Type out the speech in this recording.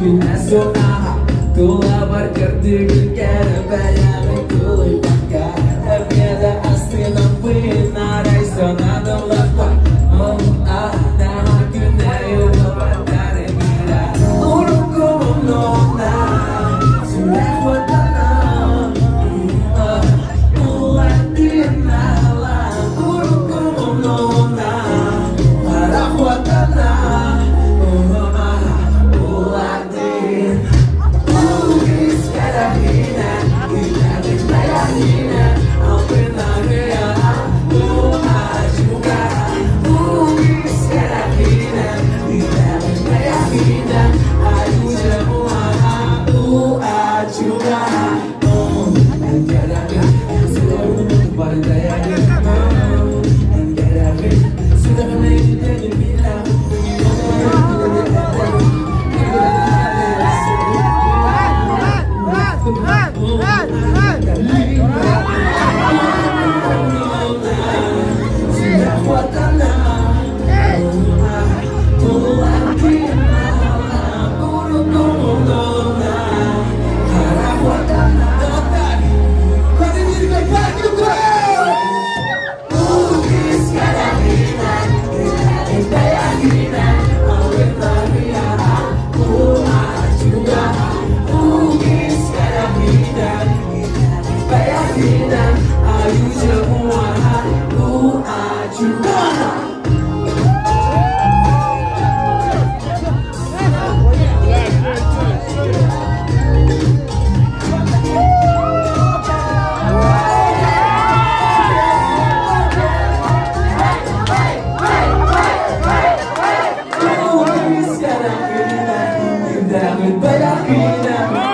Sunnah Tua berkerti Kera bayangan Kuli bangga Biada asli Nampuin Narai sonada Lepas Nama kunayu Dari mira Uruku nona Sudah watana Ulatina Uruku nona Harap watana Banyak